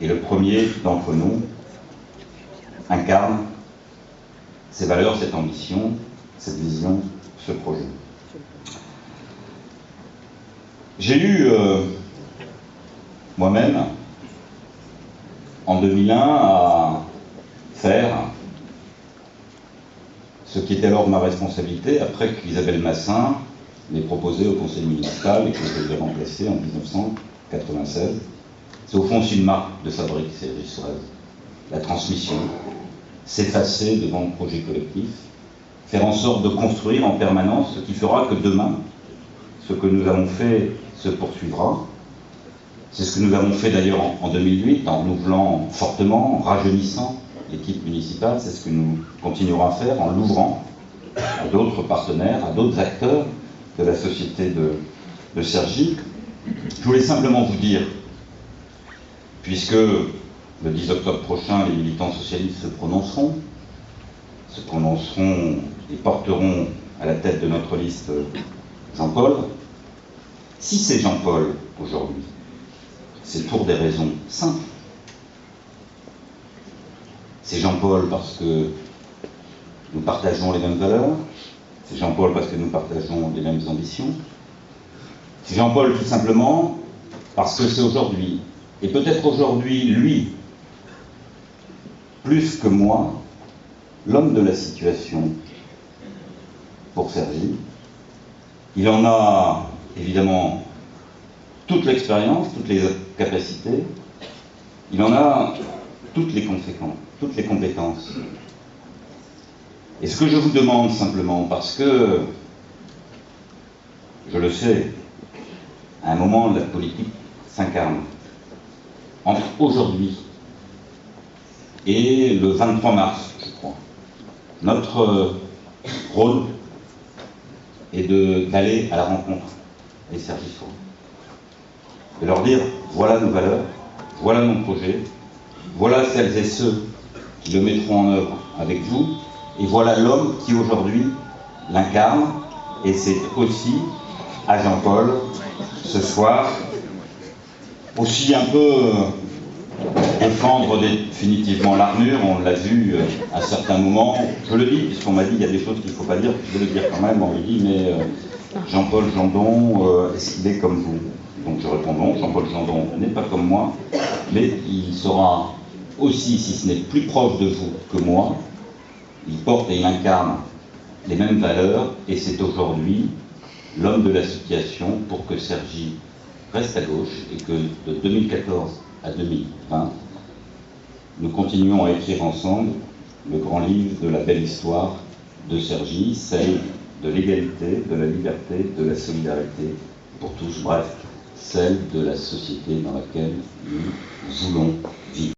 et le premier d'entre nous incarne ces valeurs, cette ambition, cette vision, ce projet. J'ai eu moi-même, en 2001, à faire ce qui était alors ma responsabilité, après qu'Isabelle Massin l'ait proposé au conseil municipal et que je l'ai remplacé en 1996. C'est au fond aussi une marque de fabrique, c'est la transmission, s'effacer devant le projet collectif, faire en sorte de construire en permanence ce qui fera que demain, ce que nous avons fait se poursuivra. C'est ce que nous avons fait d'ailleurs en 2008, en renouvelant fortement, en rajeunissant l'équipe municipale. C'est ce que nous continuerons à faire en l'ouvrant à d'autres partenaires, à d'autres acteurs de la société de Cergy. Je voulais simplement vous dire, puisque le 10 octobre prochain, les militants socialistes se prononceront et porteront à la tête de notre liste Jean-Paul. Si c'est Jean-Paul aujourd'hui, c'est pour des raisons simples. C'est Jean-Paul parce que nous partageons les mêmes valeurs, c'est Jean-Paul parce que nous partageons les mêmes ambitions, c'est Jean-Paul tout simplement parce que c'est aujourd'hui, et peut-être aujourd'hui, lui, plus que moi, l'homme de la situation pour Cergy. Il en a évidemment toute l'expérience, toutes les capacités, il en a toutes les compétences. Et ce que je vous demande simplement, parce que je le sais, à un moment la politique s'incarne, entre aujourd'hui et le 23 mars, je crois, notre rôle est d'aller à la rencontre des Cergissois, de leur dire voilà nos valeurs, voilà nos projets, voilà celles et ceux qui le mettront en œuvre avec vous, et voilà l'homme qui aujourd'hui l'incarne, et c'est aussi à Jean-Paul ce soir aussi un peu défendre définitivement l'armure. On l'a vu à un certain moment, je le dis puisqu'on m'a dit il y a des choses qu'il ne faut pas dire, je vais le dire quand même, on me dit mais Jean-Paul Jandon, est-ce qu'il est comme vous? Donc je réponds non, Jean-Paul Jandon n'est pas comme moi, mais il sera aussi, si ce n'est plus proche de vous que moi, il porte et il incarne les mêmes valeurs, et c'est aujourd'hui l'homme de la situation pour que Cergy reste à gauche et que de 2014 à 2020, nous continuons à écrire ensemble le grand livre de la belle histoire de Cergy, celle de l'égalité, de la liberté, de la solidarité pour tous, bref, celle de la société dans laquelle nous voulons vivre.